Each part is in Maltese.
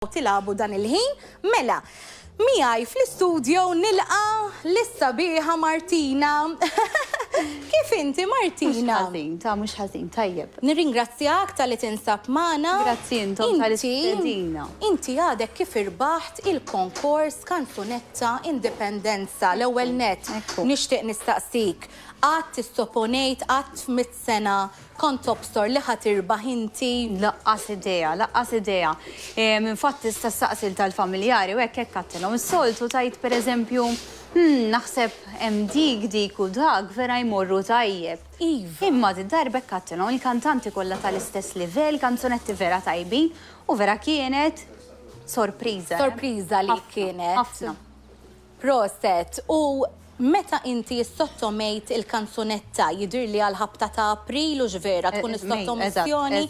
tilabu dan il-ħin, mela, miegħi fl-istudio nilqa l-sabiħa Martina. Kif inti, Martina? Mhux ħażin, tajjeb. Nirringrazzjak tal-li tinsab magħna. Grazzi intom tal-istedina. Inti għadek kif irbaħt il-konkors Kanzunetta Indipendenza l-ewwel net. Nixtieq nistaqsik. Għad tissoponejt għad f'100 kont topstor li ħadd irbaħ inti. Laqqas idea. Infatti tistaqsil tal-familjari u hekk għattilhom. Is-soltu tajt pereżempju naħseb hemm dik u dak vera jmorru tajjeb. Imma d-darba għattilhom il-kantanti kollha tal-istess livell, kanzunetti vera tajbin u vera kienet sorpriża. Sorpriża li kienet. Ħafna. Proset. U meta inti sottomejt il-kanzunetta jidir li għal-ħabta ta' April u ġvera tkun is-sottomissjoni,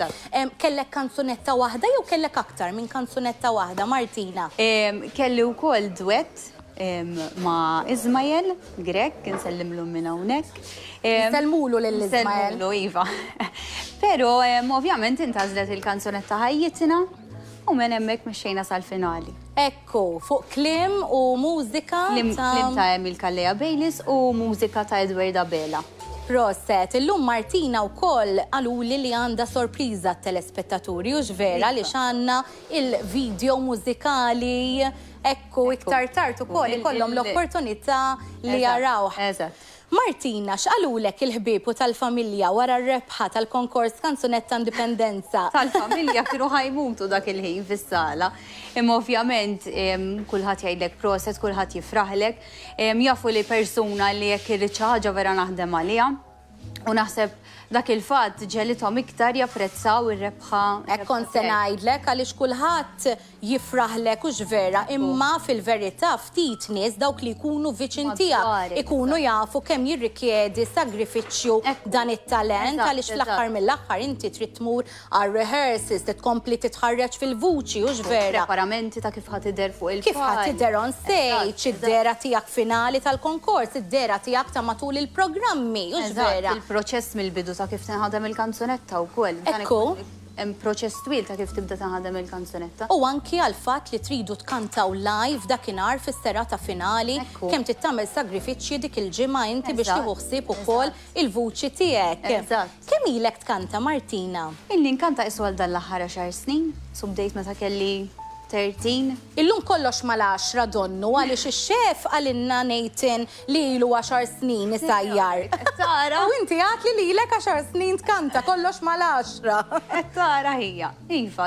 kellek kanzunetta waħda jew kellek aktar minn kanzunetta waħda, Martina? Kelli wkoll duett ma' Ismael, Grek, nsellimlu minn hawnhekk. Nselmulu lill-Ismael. Nselmulu, iva. Però ovvjament intażlet il-kanzunetta ħajjitna u minn hemmhekk mexxejna sal-finali. Ekku, fuq klim u mużika Klim ta' Emil Kalleja Bejlis u mużika ta' Edward Abela. Proset, illum Martina wkoll għaluli li għandha sorpriża t-telespettaturi u ġvera li xanna il-video mużikali ekku iktar tard ukoll ikollhom l-opportunità li jarawh. Eżatt. Martina, x'qalulek il-ħbiebu tal-familja wara r-rebħa tal-konkors Kanzunetta Indipendenza? Tal-familja kienu ħajmutu dak il-ħin fis-sala. Imma ovvjament kulħadd jgħidlek proset, kulħadd jifraħlek. Jafu li persuna li jekk irrid xi ħaġa vera naħdem għaliha. U naħseb dak il-fatt ġelithom iktar japprezzaw ir-rebħa. Ekkon se ngħidlek għaliex kulħadd jifraħlek u ġvera, imma fil-verità ftit nies dawk li jkunu viċin tiegħek ikunu jafu kemm jirrikjedi sagrifiċċju dan it-talent għaliex fl-aħħar mill-aħħar inti trid tmur għar-rehearsals titkompli titħarreġ fil-vuċi u ġvera. Preparamenti ta' kif ħadd tidher fuq il-palk. Kif ħadd tidher on stage, id-dera tiegħek finali tal-konkors, id-dera tiegħek ta' matul il-programmi u ġvera. Il-proċess mill-bidu ta' kif tinħadem il-kanzunetta wkoll. Ekku. Hemm proċess twil ta' kif tibda tinħadem il-kanzunetta. U anki għal fatt li tridu tkantaw live dakinhar fis-serata finali kemm tittamel sagrifiċċji dik il-ġimgħa inti biex tieħu ħsieb ukoll il-vuċi tiegħek. Eżatt. Kemm ilek tkanta, Martina? Illi nkanta iswal dan l-aħħar 10 snin, subdejt meta kelli 13. Illum kollox mal-10 donnu għaliex ix-xef għalinna Nathan li ilu 10 snin isajjar. Tara. U inti għat li lilek 10 snin tkanta kollox mal-10. Tara hija. Iva,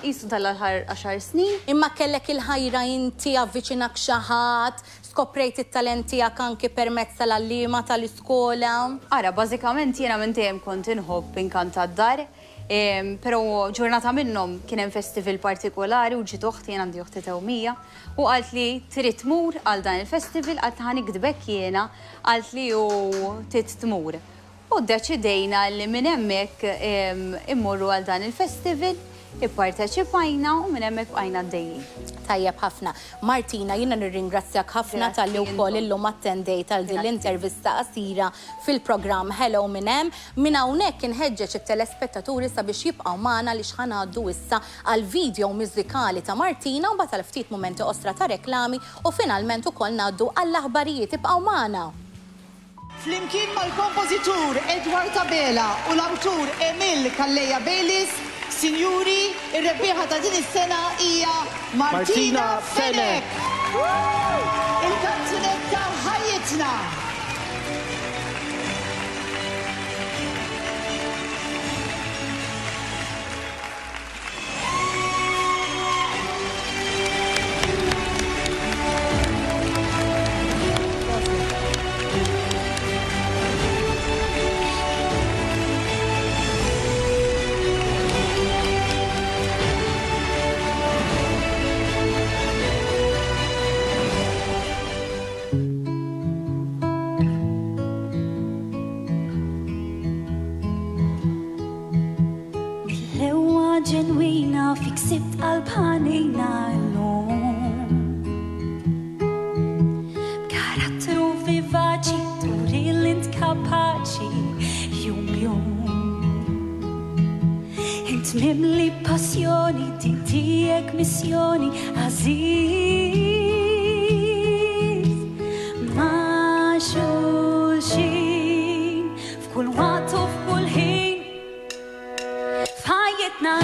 jisu tal-aħħar 10 snin. Imma kellek il-ħajra inti avviċinak xi ħadd, skoprejt it-talent tiegħek anki permezz tal-allima tal-iskola. Ara, bażikament jiena minn dejjem kont inħobb inkanta d-dar. Pero ġurnata minnhom kien hemm festival partikolari u ġiet uħti jien għandi uħti tewmija u qalt li trid tmur għal dan il-festival qalt ħanikdbek jiena qalt li hu trid tmur. U ddeċidejna li minn hemmhekk immorru għal dan il-festival, ipparteċipajna u minn hemmhekk bqajna għaddejjin. Tajjeb ħafna. Martina, jiena nirringrazzjak ħafna tal-li wkoll illum attendejt għal din l-intervista qasira fil-programm Hello minn hemm. Minn hawnhekk inħeġġeġ it-telespettaturi sabiex jibqgħu magħna li ħanaddu issa għal video mużikali ta' Martina u mbagħad għal ftit mumenti osra ta' reklami u finalment ukoll ngħaddu għall-aħbarijiet ibqgħu magħna. Flimkien mal-kompożitur Edward Abela u l-awtur Emil Kalleja Bejlis, Sinjuri, ir-rebbieħa ta' din is-sena hija Martina Fenek. Il-kanzunetta ħajjitna. ġenwina fik sibt qalb ħanejna l-lum. B'karattru vivaċi turi l-int kapaċi jum. Int Tmimli passjoni, din tijek missjoni, aziz. Ma xulxin, f'kull waqt u f'kull ħin, f'ħajjitna